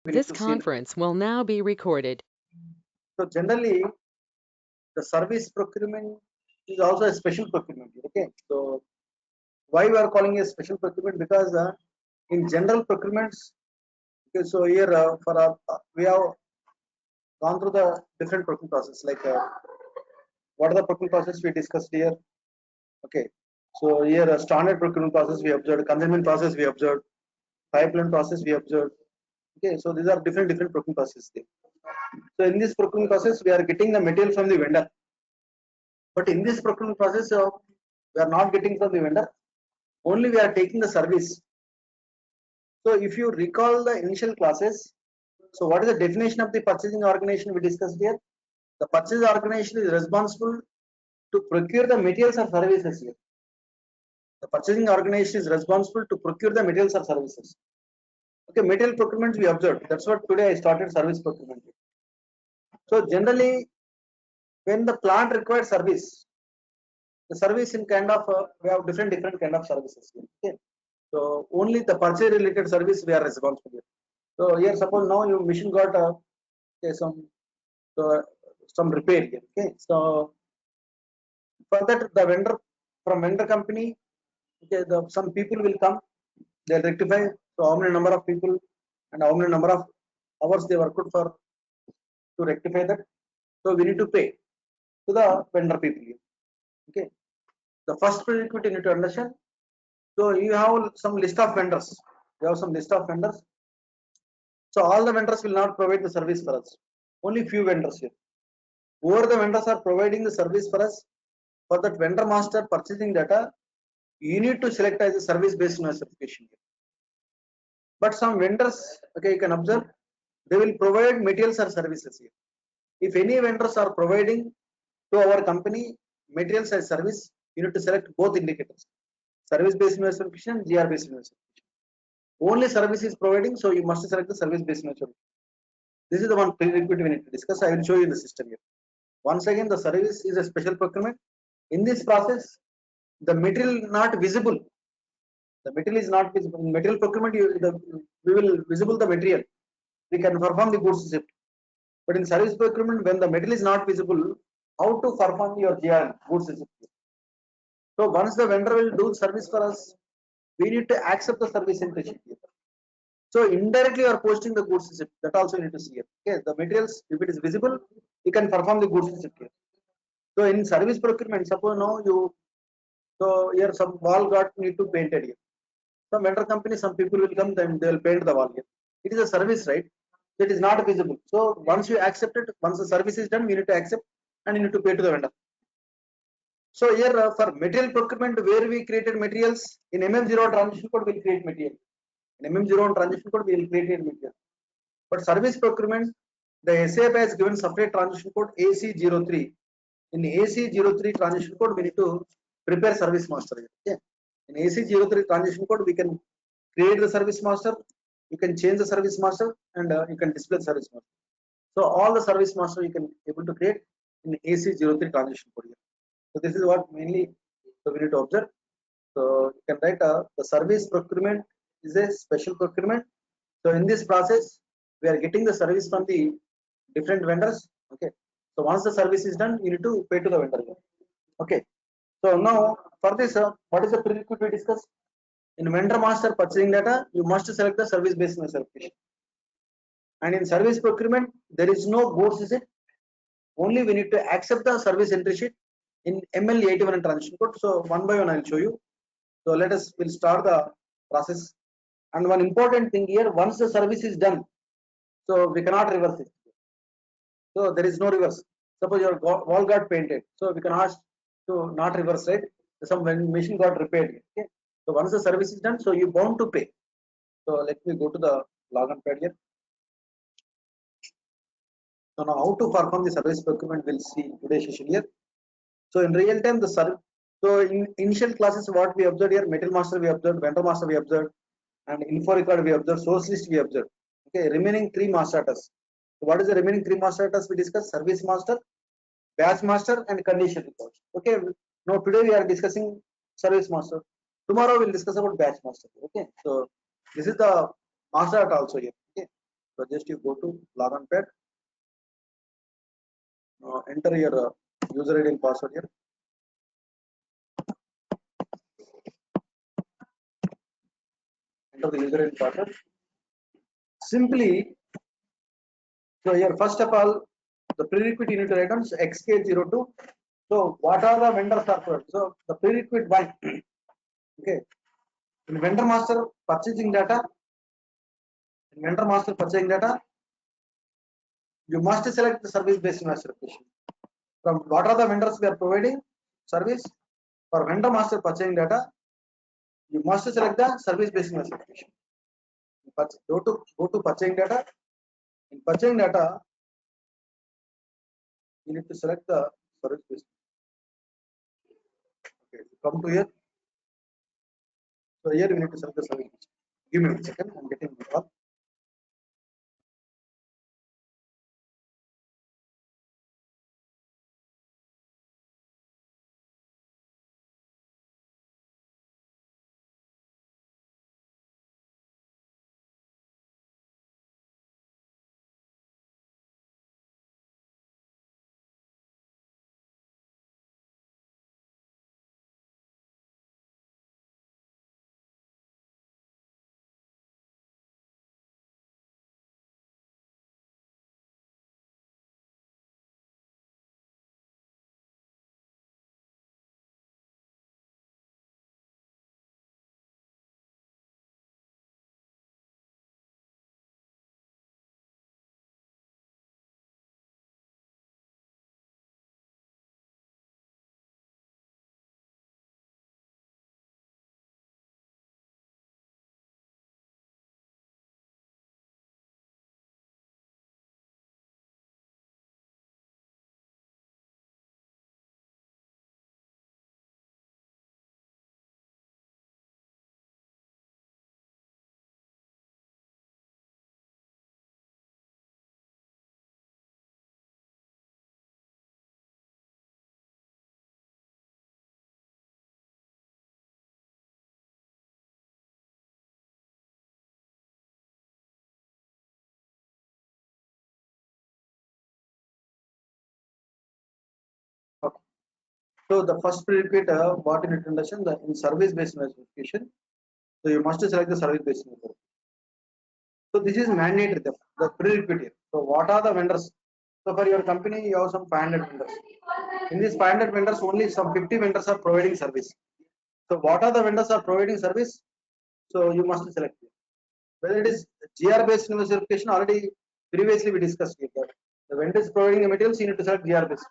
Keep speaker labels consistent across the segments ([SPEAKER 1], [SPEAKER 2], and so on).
[SPEAKER 1] We need
[SPEAKER 2] This
[SPEAKER 1] to see.
[SPEAKER 2] conference will now be recorded.
[SPEAKER 1] So generally, the service procurement is also a special procurement. Okay, so why we are calling a special procurement? Because in general procurements, okay, so here for we have gone through the different procurement process. Like what are the procurement process we discussed here? Okay, so here standard procurement process we observed, consignment process we observed, pipeline process we observed. Okay, so these are different procurement processes there. So in this procurement process, we are getting the material from the vendor. But in this procurement process, we are not getting from the vendor. Only we are taking the service. So if you recall the initial classes, so what is the definition of the purchasing organization we discussed here? The purchase organization is responsible to procure the materials or services here. The purchasing organization is responsible to procure the materials or services. Okay, material procurement we observed. That's what today I started service procurement. So generally, when the plant requires service, the service in kind of we have different kind of services here. Okay, so only the purchase related service we are responsible. So here, suppose now your machine got okay, so, some repair here. Okay, so for that the vendor from vendor company, okay, some people will come, they'll rectify. So how many number of people and how many number of hours they worked for to rectify that. So we need to pay to the vendor people here. Okay, the first prerequisite you need to understand. So you have some list of vendors. You have some list of vendors. So all the vendors will not provide the service for us. Only few vendors here. Whoever the vendors are providing the service for us, for that vendor master purchasing data, you need to select as a service based certification here. But some vendors, okay, you can observe, they will provide materials or services here. If any vendors are providing to our company materials as service, you need to select both indicators: service based certification, GR based certification. Only service is providing, so you must select the service based certification. This is the one prerequisite we need to discuss. I will show you in the system here. Once again, the service is a special procurement. In this process, the material not visible. The material is not visible. In material procurement, we will visible the material. We can perform the goods receipt. But in service procurement, when the material is not visible, how to perform your GR goods receipt? So once the vendor will do service for us, we need to accept the service in receipt. So indirectly you are posting the goods receipt. That also you need to see it. Okay, the materials, if it is visible, you can perform the goods receipt here. So in service procurement, suppose now so here some wall got need to painted here. Some vendor company, some people will come, then they will paint the wall here. It is a service, right? It is not visible. So once you accept it, once the service is done, you need to accept and you need to pay to the vendor. So here for material procurement, where we created materials in MM0 transition code, we'll create material. In MM0 transition code, we will create material. But service procurement, the SAP has given separate transition code AC03. In AC03 transition code, we need to prepare service master. Okay. In AC03 transition code, we can create the service master, you can change the service master, and you can display the service master. So all the service master you can able to create in AC03 transition code. So this is what mainly we need to observe. So you can write the service procurement is a special procurement. So in this process, we are getting the service from the different vendors. Okay. So once the service is done, you need to pay to the vendor. Okay. So now for this, what is the prerequisite we discuss? In vendor master purchasing data, you must select the service based certification. And in service procurement, there is no goods receipt. Only we need to accept the service entry sheet in ML81 transition code. So one by one, I will show you. So we'll start the process. And one important thing here, once the service is done, so we cannot reverse it. So there is no reverse. Suppose your wall got painted, so we can ask to not reverse, right? Some when machine got repaired. Okay. So once the service is done, so you bound to pay. So let me go to the login pad here. So now how to perform the service procurement, we'll see in today's session here. So in real time, so in initial classes, what we observed here, material master we observed, vendor master we observed, and info record we observed, source list we observed. Okay, remaining three master data. So what is the remaining three master data we discussed? Service master, batch master, and condition records. Okay, now today we are discussing service master. Tomorrow we'll discuss about batch master. Okay, so this is the master data also here. Okay, So just you go to login pad, enter your user ID and password here. Enter the user ID and password. Simply, so here first of all, the prerequisite you need to write down is XK02. So what are the vendors are provided? So the prerequisite one. Okay. In vendor master purchasing data, you must select the service based master application. From what are the vendors we are providing service? For vendor master purchasing data, you must select the service based master application. Go to purchasing data. In purchasing data, you need to select the service based. Okay, come to here. So here you need to select the service. Give me a second. I'm getting the call. Okay. So the first prerequisite, what you need to understand, the in service based verification. So you must select the service based verification. So this is mandatory, the prerequisite. So what are the vendors? So for your company, you have some 500 vendors. In these 500 vendors, only some 50 vendors are providing service. So what are the vendors are providing service? So you must select it. Whether it is GR based verification, already previously we discussed it. The vendors providing the materials, you need to select GR based.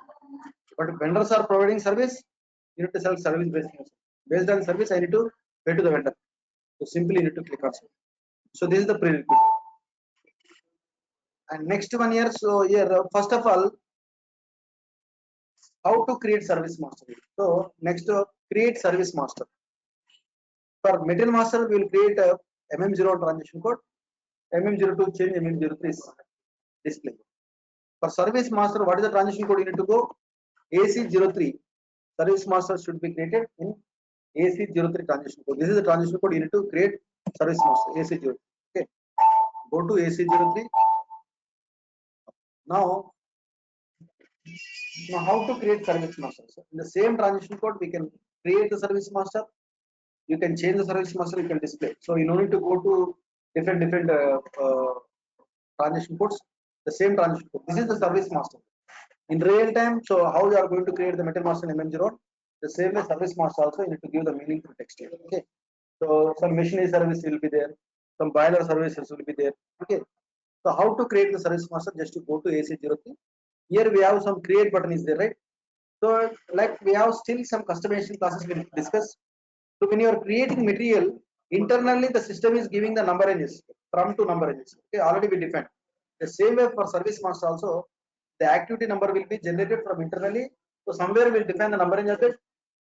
[SPEAKER 1] But if vendors are providing service, you need to select service based. Based on service, I need to pay to the vendor. So simply you need to click on service. So this is the prerequisite. And next one here, so here first of all, how to create service master. So next, create service master. For material master, we will create a MM01 transaction code, MM02 change, MM03 is display. For service master, what is the transaction code you need to go? AC03. Service master should be created in AC03 transaction code. This is the transaction code you need to create service master AC03. Okay, go to AC03. Now how to create service master? So in the same transaction code, we can create the service master. You can change the service master. You can display. So you don't need to go to different transaction codes. The same transaction code. This is the service master. In real time, so how you are going to create the material master in MM0? The same way service master also you need to give the meaningful text here. Okay. So some machinery service will be there. Some boiler services will be there. Okay. So how to create the service master? Just to go to AC03. Here we have some create button is there, right? So like we have still some customization classes we'll discuss. So when you are creating material, internally the system is giving the number ranges from to number ranges. Okay, already we defined. The same way for service master also, the activity number will be generated from internally. So somewhere we'll define the number range of it.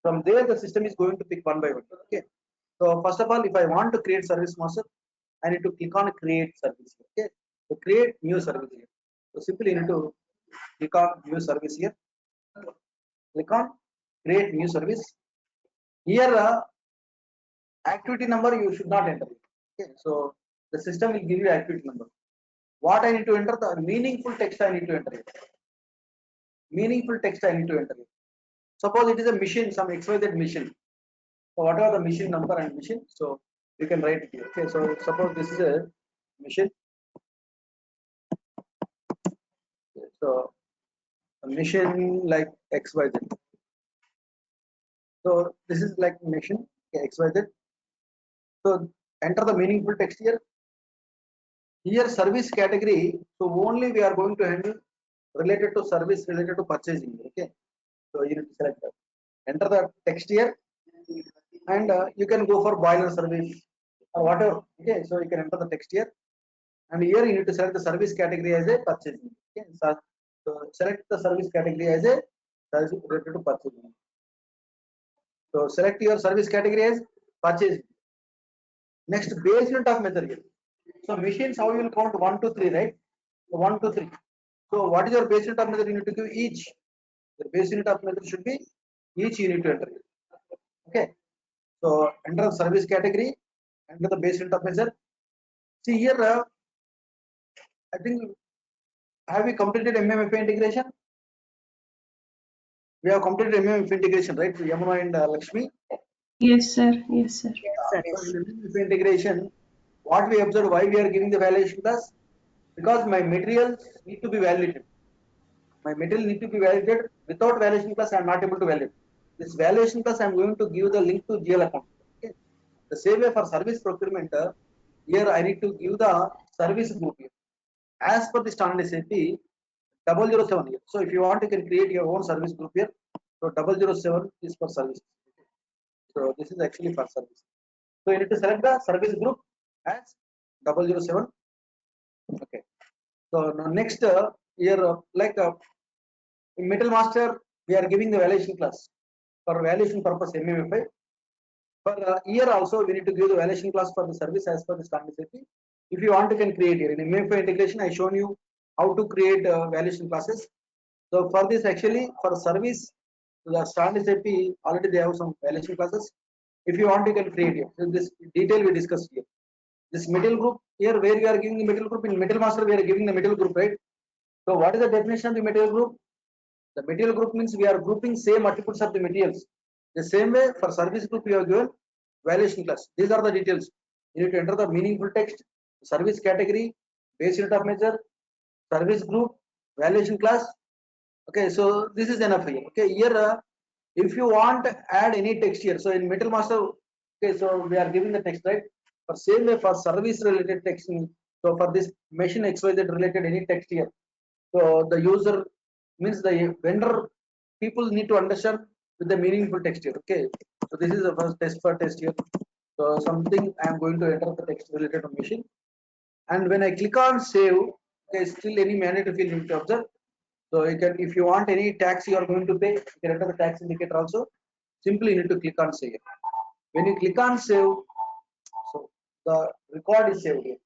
[SPEAKER 1] From there the system is going to pick one by one. Okay. So first of all, if I want to create service master, I need to click on create service. Okay. So create new service here. So simply you need to click on new service here. Click on create new service. Here activity number you should not enter. Okay, so the system will give you activity number. What I need to enter? The meaningful text I need to enter it. Meaningful text I need to enter it. Suppose it is a mission, some XYZ mission. So whatever the mission number and mission, so you can write it here. Okay, so suppose this is a mission. So a mission like XYZ. So this is like mission, okay, XYZ. So enter the meaningful text here. Here service category. So only we are going to handle related to service, related to purchasing. Okay. So you need to select that. Enter the text here, and you can go for boiler service or whatever. Okay. So you can enter the text here, and here you need to select the service category as a purchasing. Okay. So select the service category as a service related to purchasing. So select your service category as purchasing. Next, base unit of material. So machines, how you will count 1 to 3, right? So 1 to 3. So what is your base unit of material? You need to give each. The base unit of material should be each you need to enter. Okay. So enter the service category, enter the base unit of measure. See here, I think have we completed MMFA integration? We have completed MMFA integration, right? Yamuna and Lakshmi.
[SPEAKER 3] Yes, sir. Yes, sir.
[SPEAKER 1] So in MMFA integration, what we observed, why we are giving the validation class? Because my materials need to be validated. My material need to be validated. Without validation class, I am not able to validate. This validation class, I am going to give the link to GL account. Okay. The same way for service procurement, here I need to give the service group here. As per the standard SAP 007 here. So if you want, you can create your own service group here. So 007 is for service. So this is actually for service. So you need to select the service group as 007. Okay. So now next here, in Metal Master, we are giving the validation class for validation purpose MMFI. For here also, we need to give the validation class for the service as per the standard SAP. If you want, you can create here. In MMFI integration, I shown you how to create validation classes. So for this, actually, for service, the standard SAP already they have some validation classes. If you want, you can create here. So this detail we discussed here. This metal group here, where we are giving the metal group in Metal Master, we are giving the metal group, right? So what is the definition of the material group? The material group means we are grouping same attributes of the materials. The same way for service group you have given validation class. These are the details. You need to enter the meaningful text, service category, base unit of measure, service group, validation class. Okay, so this is enough here. Okay, here if you want to add any text here, so in Metal Master, okay, so we are giving the text, right? For same way for service related text. So for this machine XYZ related any text here. So the user means the vendor people need to understand with the meaningful text here. Okay, so this is the first test for test here. So something I am going to enter the text related to machine, and when I click on save, okay, still any mandatory field you need to observe. So you can, if you want any tax you are going to pay, you can enter the tax indicator also. Simply you need to click on save. When you click on save, so the record is saved here.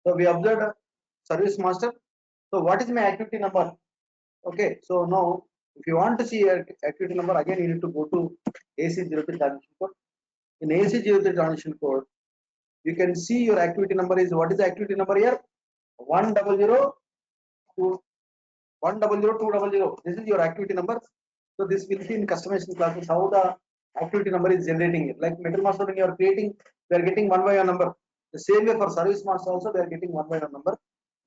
[SPEAKER 1] So we observed service master. So what is my activity number? Okay, so now if you want to see activity number, again you need to go to AC03 transition code. In AC03 transition code, you can see your activity number is, what is the activity number here? 100 to 100 This is your activity number. So this will be in customization classes how the activity number is generating it. Like Metal Master, when you are creating, we are getting one by one number. The same way for Service Master also, we are getting one by one number.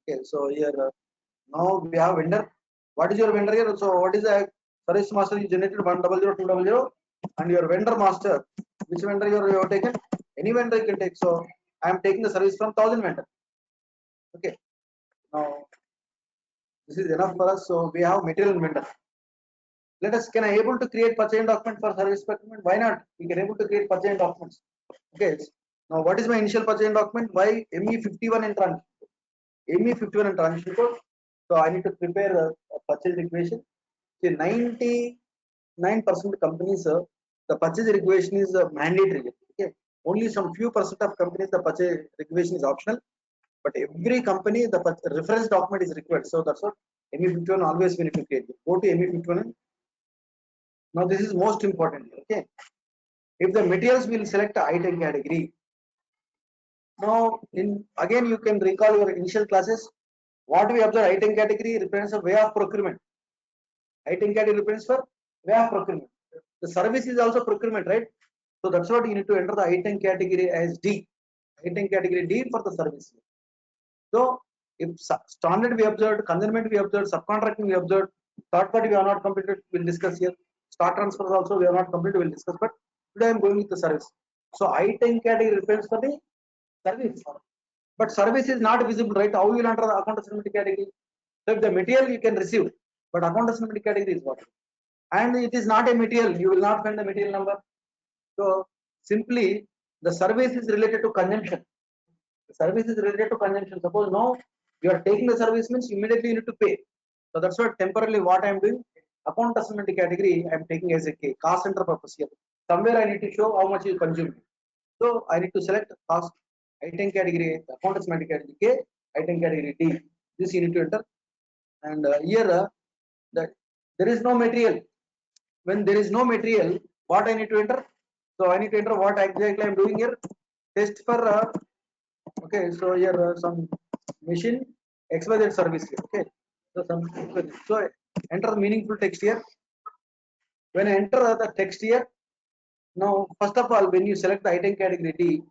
[SPEAKER 1] Okay, so here now we have vendor. What is your vendor here? So what is the Service Master? You generated 100 and your vendor master. Which vendor you have taken? Any vendor you can take. So I am taking the service from 1000 vendor. Okay. Now this is enough for us. So we have material vendor. Let us, can I able to create purchase document for service procurement? Why not? We can able to create purchase documents. Okay. Now what is my initial purchase document? Why ME51 and transition code? ME51 and transition code. So I need to prepare a purchase equation. See, 99% companies, the purchase equation is mandatory. Okay. Only some few percent of companies the purchase equation is optional. But every company the reference document is required. So that's what ME51 always we need to create. Go to ME51. Now this is most important. Okay. If the materials will select item category. Now in again you can recall your initial classes. What we observe, item category represents a way of procurement. Item category represents for way of procurement. The service is also procurement, right? So that's what you need to enter the item category as D. Item category D for the service. So if standard we observed, consignment we observed, subcontracting we observed, third party we are not completed, we'll discuss here. Stock transfers also we are not completed, we'll discuss. But today I am going with the service. So item category represents for the service. But service is not visible, right? How you will enter the account assignment category? So if the material you can receive, but account assignment category is what? And it is not a material, you will not find the material number. So simply the service is related to consumption. The service is related to consumption. Suppose now you are taking the service means immediately you need to pay. So that's what temporarily what I am doing. Account assignment category I am taking as a K, cost center purpose here. Somewhere I need to show how much you consume. So I need to select cost item category, account assignment category K, item category D. This you need to enter. And here there is no material. When there is no material, what I need to enter? So I need to enter what exactly I am doing here. Test for okay. So here some machine XYZ service here. Okay. So enter the meaningful text here. When I enter the text here, now first of all, when you select the item category D,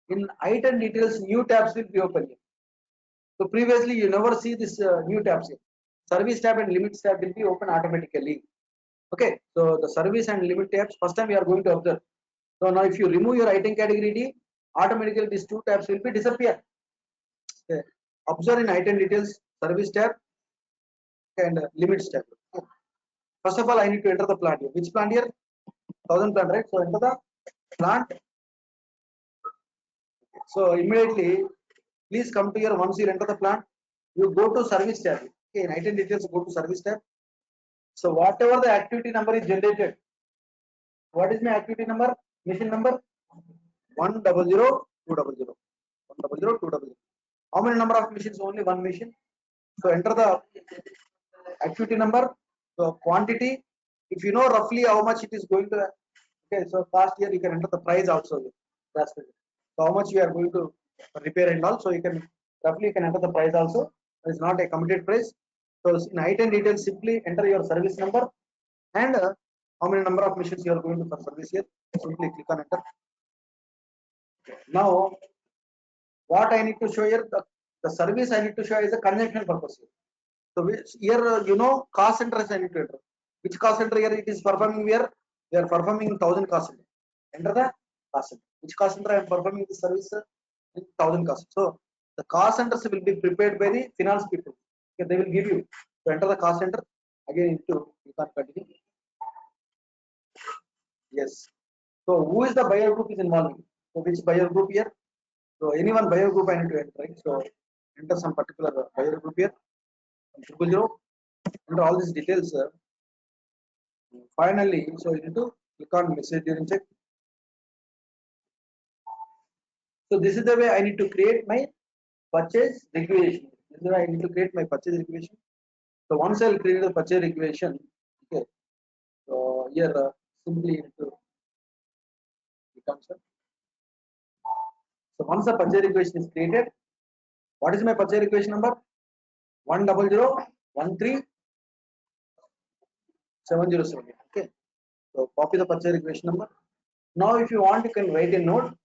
[SPEAKER 1] in item details, new tabs will be open here. So previously you never see this new tabs here. Service tab and limits tab will be open automatically. Okay, so the service and limit tabs first time we are going to observe. So now if you remove your item category D, automatically these two tabs will be disappear. Okay. Observe in item details, service tab and limits tab. Okay. First of all, I need to enter the plant here. Which plant here? 1000 plant, right? So enter the plant. So immediately, please come to your once you enter the plant, you go to service tab. Okay, in item details, go to service tab. So whatever the activity number is generated, what is my activity number? Machine number 100,200. 100,200. How many number of machines? Only one machine. So enter the activity number. So quantity. If you know roughly how much it is going to. Okay. So past year you can enter the price also. That's it. So how much you are going to repair and all. So you can roughly you can enter the price also. It is not a committed price. So in item details simply enter your service number and how many number of machines you are going to for service here. Simply click on enter. Now what I need to show here, the service I need to show is a conjunction purpose here. So which here you know cost center I need to enter. Which cost center here it is performing here? We are performing 1000 cost center. Enter the cost center. Which cost center I am performing the service in 1000 cost. So the cost centers will be prepared by the finance people. Okay, they will give you to enter the cost center. Again you can continue. Yes. So who is the buyer group is involved? So which buyer group here? So anyone buyer group I need to enter, right? So enter some particular buyer group here. 000. Enter all these details. Finally, so you need to click on message during check. So this is the way I need to create my purchase requisition. This is the way I need to create my purchase requisition. So once I'll create the purchase requisition, okay. So here simply need to click on sir. So once the purchase requisition is created, what is my purchase requisition number? 100,13707. Okay. So copy the purchase requisition number. Now if you want, you can write a note.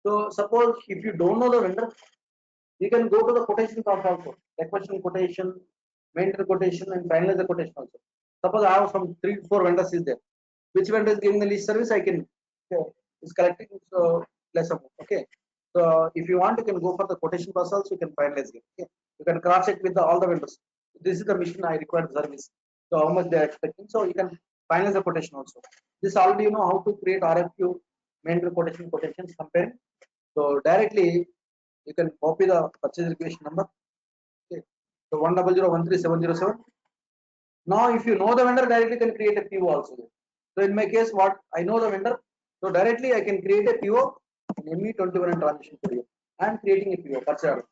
[SPEAKER 1] So suppose if you don't know the vendor, you can go to the quotation part also. Requisition quotation, maintain quotation, and finalize the quotation also. Suppose I have some 3 to 4 vendors is there. Which vendor is giving the least service? I can is collecting so less amount. Okay. So if you want, you can go for the quotation process also. You can finalize it. Okay. You can cross check with all the vendors. This is the mission I require the service. So how much they are expecting. So you can finalize the quotation also. This already you know how to create RFQ, maintain quotations comparing. So directly you can copy the purchase requisition number. Okay. So 100,13707. Now if you know the vendor, directly can create a PO also. So in my case, what I know the vendor, so directly I can create a PO in ME21 and transition code. I am creating a PO purchase order.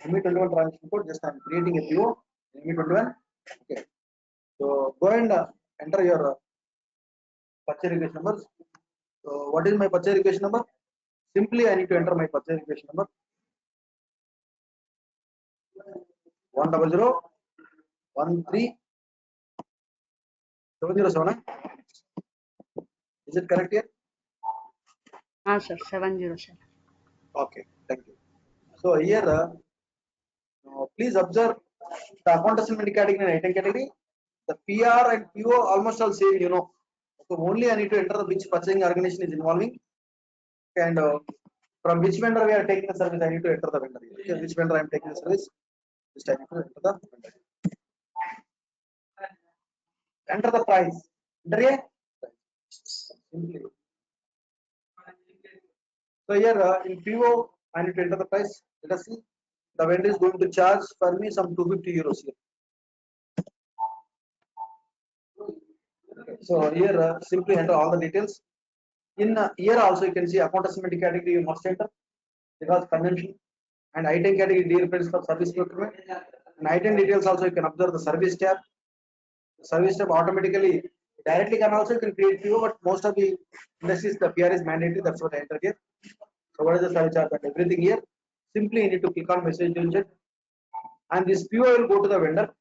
[SPEAKER 1] ME21 transition code, just I am creating a PO in ME21. Okay. So go and enter your purchase requisition numbers. So what is my purchase requisition number? Simply I need to enter my purchase requisition number. 10013 Is it correct here?
[SPEAKER 3] Sir, 707.
[SPEAKER 1] Okay, thank you. So here, please observe the account assignment category and item category. The PR and PO almost all same, you know. So only I need to enter which purchasing organization is involving and from which vendor we are taking the service. I need to enter the vendor. Okay, which vendor I am taking the service. This time I need to enter the vendor. Enter the price. Enter here. Simply. So here in PO, I need to enter the price. Let us see. The vendor is going to charge for me some 250 euros here. Okay. So here simply enter all the details. In here also you can see account assignment category you must enter because convention and item category D reference for service procurement and item details also you can observe the service tab. The service tab automatically directly can also you can create PO, but most of the industries the PR is mandatory. That's what I entered here. So what is the service charge and everything here? Simply you need to click on message division and this PO will go to the vendor.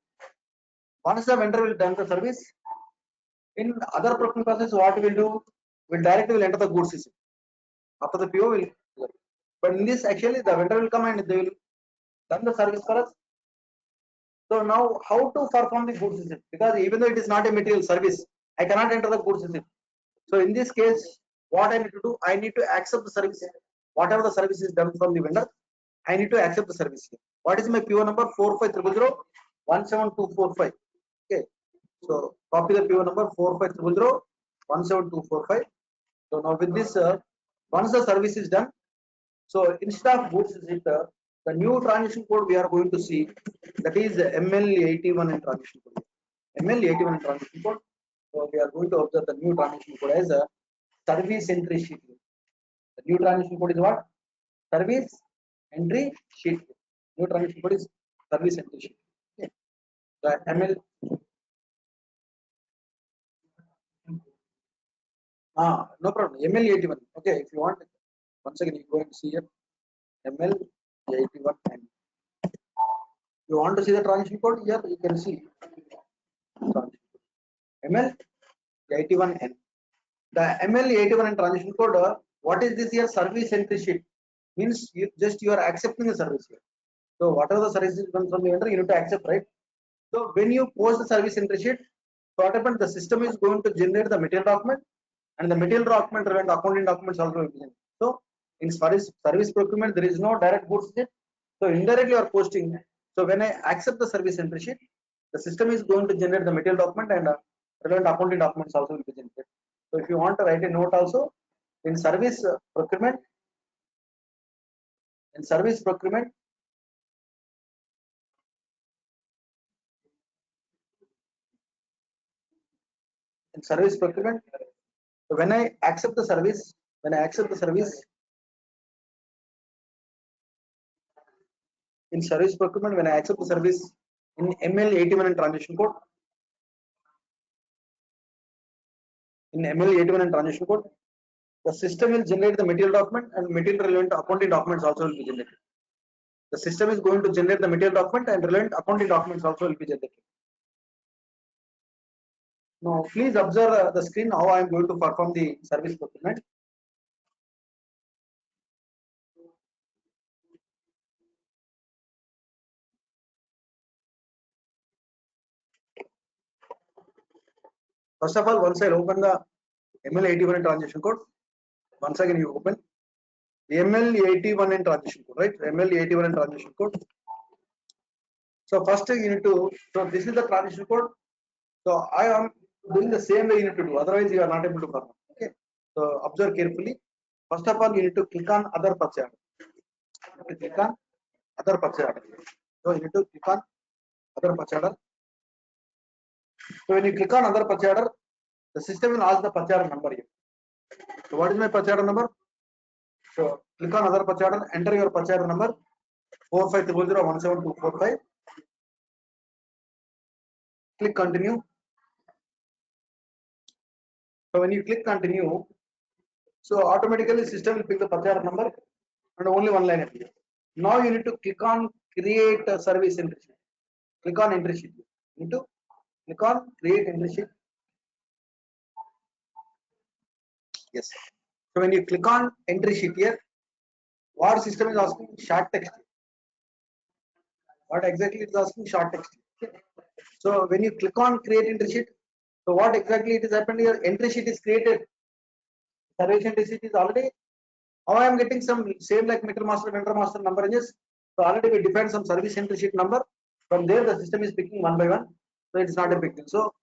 [SPEAKER 1] Once the vendor will done the service, in other procurement process, what we will do? We'll directly will enter the goods system. After the PO will, but in this actually the vendor will come and they will done the service for us. So now how to perform the goods system? Because even though it is not a material service, I cannot enter the goods system. So in this case, what I need to do? I need to accept the service. Whatever the service is done from the vendor, I need to accept the service here. What is my PO number? 450017245. Okay. So copy the PO number 450017245. So now with this, once the service is done, so instead of goods receipt, the new transaction code we are going to see, that is ML81 and transaction code. ML81 and transaction code. So we are going to observe the new transaction code as a service entry sheet. The new transaction code is what? Service entry sheet. New transaction code is service entry sheet. Okay. The ML. No problem. ML81. Okay, if you want, once again you go and see it. ML81 and you want to see the transaction code here, you can see ML81N. The ML81N transaction code, what is this here? Service entry sheet means you are accepting the service here. So whatever the service is done from the vendor, you need to accept, right? So when you post the service entry sheet, so what happens? The system is going to generate the material document, and the material document and accounting documents also will be generated. So in service procurement, there is no direct goods sheet. So indirectly you are posting. So when I accept the service entry sheet, the system is going to generate the material document and relevant accounting documents also will be generated. So if you want to write a note also in service procurement, in service procurement, so when I accept the service, in service procurement, when I accept the service in ML81 and transaction code, the system will generate the material document and material relevant accounting documents also will be generated. The system is going to generate the material document and relevant accounting documents also will be generated. Now, please observe the screen how I am going to perform the service procurement. First of all, once I open the ML81 and transaction code, once again you open ML81 and transaction code, right? ML81 and transaction code. So first you need to, so this is the transaction code. So I am doing the same way you need to do, otherwise you are not able to perform. Okay. So observe carefully. First of all, you need to click on other purchase order. Click on other purchase order. So you need to click on other purchase order. So when you click on other purchase order, the system will ask the purchase order number here. So what is my purchase order number? So click on other purchase order, enter your purchase order number 4500172245. Click continue. So when you click continue, so automatically system will pick the purchase order number and only one line appears. Now you need to click on create a service entry sheet. click on entry sheet. You need to click on create entry sheet. Yes. So when you click on entry sheet here, what system is asking? Short text. What exactly it is asking? Short text. Okay. So when you click on create entry sheet, so what exactly it is happened here? Entry sheet is created. Service entry sheet is already. How I am getting some same like meter master, vendor master number ranges. So already we defined some service entry sheet number. From there the system is picking one by one. So it is not a big deal. So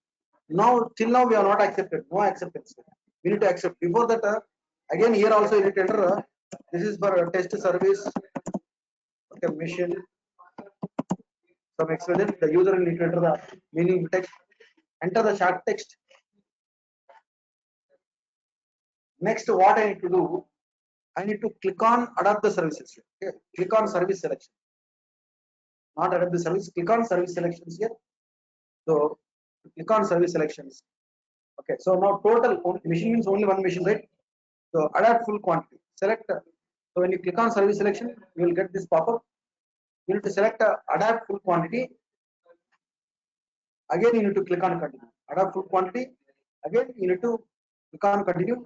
[SPEAKER 1] now till now we are not accepted. No acceptance. We need to accept. Before that, again here also you need to enter. This is for test service. Okay, mission. Some explanation. The user will need to enter the meaning text. Enter the short text. Next, what I need to do? I need to click on adapt the services. Okay. Click on service selection. Not adapt the service. Click on service selections here. So click on service selections. Okay. So now total machine means only one machine, right? So adapt full quantity. Select. So when you click on service selection, you will get this pop-up. You need to select adapt full quantity. Again, you need to click on continue. Adapt full quantity. Again, you need to click on continue.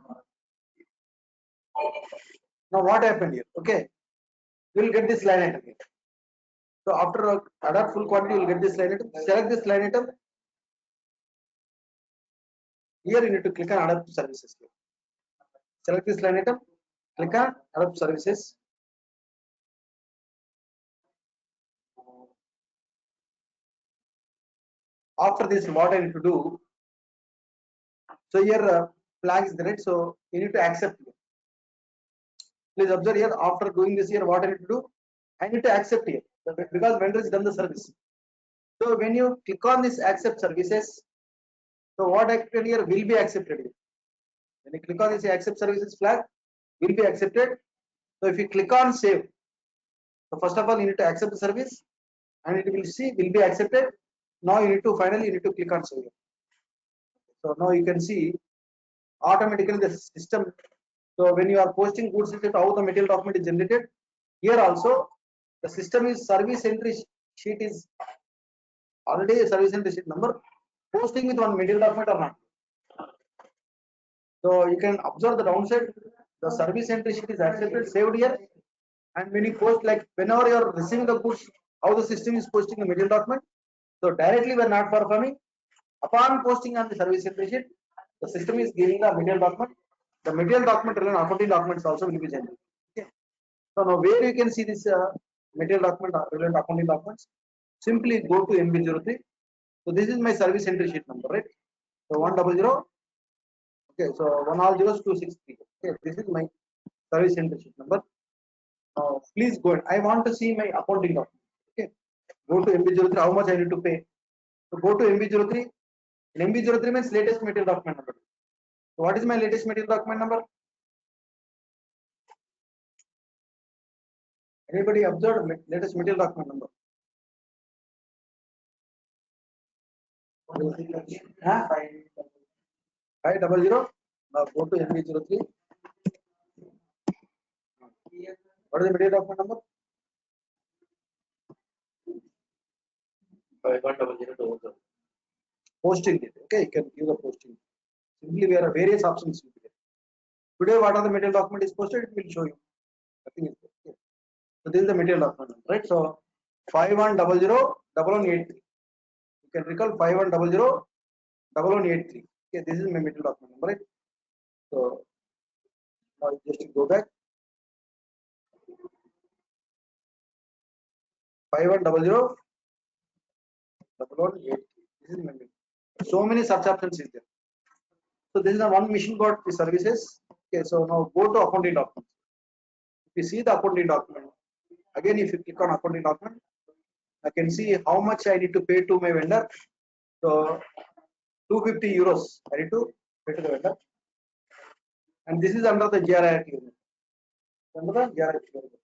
[SPEAKER 1] Now what happened here? Okay. You will get this line item here. So after adapt full quantity, you will get this line item. Select this line item. Here you need to click on adapt services. Here. Select this line item. Click on adapt services. After this, what I need to do? So here flag is the right. So you need to accept here. Please observe here. After doing this here, what I need to do? I need to accept here because vendor has done the service. So when you click on this accept services, so what acted here will be accepted here. When you click on this accept services flag, will be accepted. So if you click on save, so first of all you need to accept the service, and it will see will be accepted. Now you need to finally you need to click on save. So now you can see automatically the system. So when you are posting goods, how the material document is generated. Here also the system is service entry sheet is already a service entry sheet number. Posting with one material document or not. So you can observe the downside. The service entry sheet is accepted, saved here. And when you post, like whenever you are receiving the goods, how the system is posting a material document. So directly we are not performing. Upon posting on the service entry sheet, the system is giving the material document. The material document relevant accounting documents also will be generated. Okay. So now where you can see this material document relevant accounting documents, simply go to MB03. So this is my service entry sheet number, right? So 100. Okay, so 1000263. Okay, this is my service entry sheet number. Please go ahead. I want to see my accounting document. Okay, go to MB03. How much I need to pay? So go to MB03. In MB03 means latest material document number. So what is my latest material document number? Anybody observed latest material document number? Huh? 500. Now go to MB03. What is the material document number? 5100. Posting it. Okay, you can give the posting. Simply there are various options. Today, what are the material document is posted? It will show you. Nothing is there. Okay. So this is the material document, right? So 51001183. You can recall 51001183. Okay, this is my material document number, right? So now just go back. 51001183. This is my material. So many such options is there. So this is the one mission got the services. Okay, so now go to accounting document. If you see the accounting document, again if you click on accounting document, I can see how much I need to pay to my vendor. So 250 euros I need to pay to the vendor, and this is under the GRI unit. Under the GRI unit.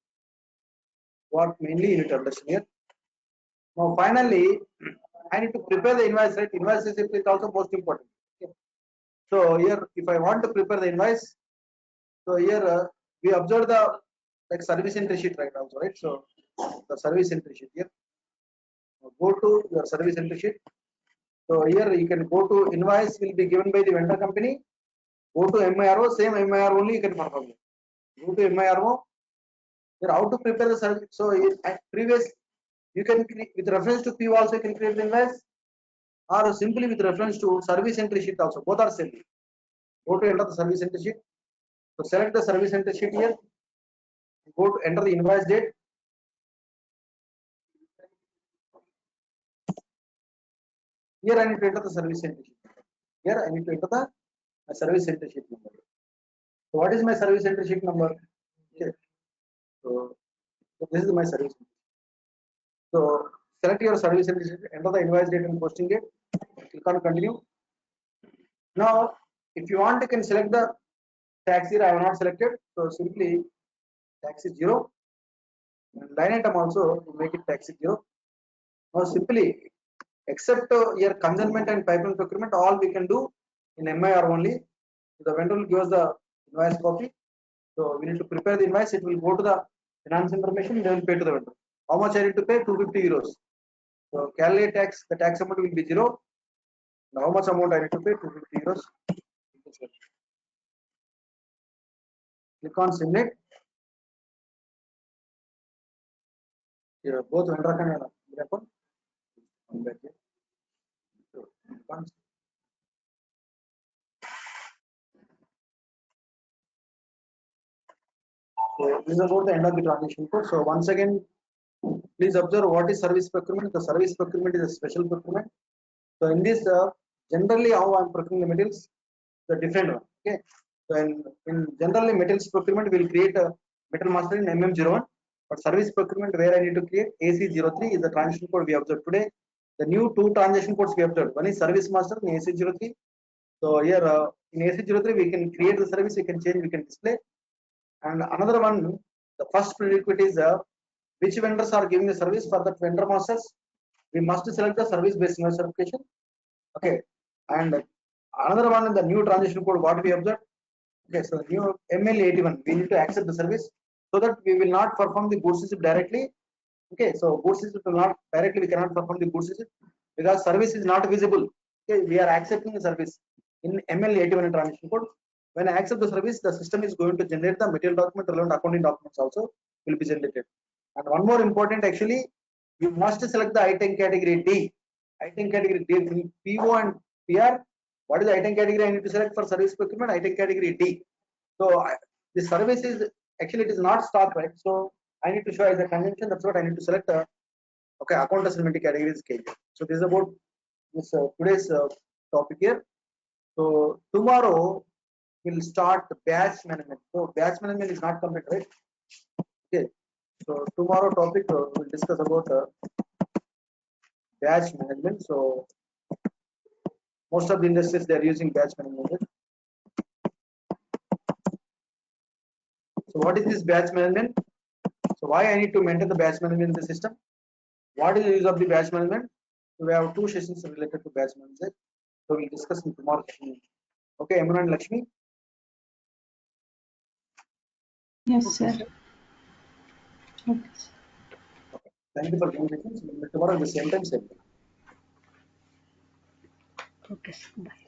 [SPEAKER 1] What mainly you need to understand here. Now finally, I need to prepare the invoice. Right, invoice is also most important. Okay. So here, if I want to prepare the invoice, so here we observe the like service entry sheet right also, right? So the service entry sheet here. Go to your service entry sheet. So here you can go to invoice will be given by the vendor company. Go to MIRO, same MIRO only you can perform it. Go to MIRO. Here how to prepare the service. So at previous you can with reference to PO also you can create the invoice, or simply with reference to service entry sheet also. Both are same. Go to enter the service entry sheet. So select the service entry sheet here. Go to enter the invoice date. Here I need to enter the service entry sheet. Here I need to enter the service entry sheet number. So what is my service entry sheet number? Okay. So this is my service. So select your service entry sheet, enter the invoice date and posting date. Click on continue. Now, if you want, you can select the tax year. I have not selected, so simply tax is 0. And line item also to make it tax is 0. Now simply except your consignment and pipeline procurement, all we can do in MIR only. The vendor will give us the invoice copy. So we need to prepare the invoice. It will go to the finance information. They will pay to the vendor. How much I need to pay? 250 euros. So calculate tax. The tax amount will be 0. Now how much amount I need to pay? 250 euros. Click on simulate. Here both vendor can happen. So this is about the end of the transition code. So once again, please observe what is service procurement. The service procurement is a special procurement. So in this, generally how I am procuring the materials, the different one. Okay. So in generally materials procurement, we will create a metal master in MM01. But service procurement where I need to create AC03 is the transition code we observed today. The new two transition codes we observed. One is service master in AC03. So here in AC03 we can create the service, we can change, we can display. And another one, the first prerequisite is which vendors are giving the service. For that vendor masters, we must select the service based invoice certification. Okay, and another one in the new transition code, what we observed. Okay, so new ML81, we need to accept the service so that we will not perform the goods receipt directly. Okay, so goods receipt will not directly, we cannot perform the goods receipt because service is not visible. Okay, we are accepting the service in ML81 transition code. When I accept the service, the system is going to generate the material document, relevant accounting documents also will be generated. And one more important, actually, you must select the item category D. Item category D in PO and PR. What is the item category I need to select for service procurement? Item category D. So the service is actually it is not stock, right? So I need to show as a convention. That's what I need to select. Okay, account assignment category is KJ. So this is about this today's topic here. So tomorrow we'll start batch management. So batch management is not complete, right? Okay. So tomorrow topic we'll discuss about batch management. So most of the industries they are using batch management. So what is this batch management? So why I need to maintain the batch management in the system? What is the use of the batch management? So we have two sessions related to batch management. So we'll discuss in tomorrow session. Okay, Emma and Lakshmi.
[SPEAKER 4] Yes, sir. Okay.
[SPEAKER 1] Okay. Thank you for joining. Tomorrow at the same time. Same.
[SPEAKER 3] Okay, bye.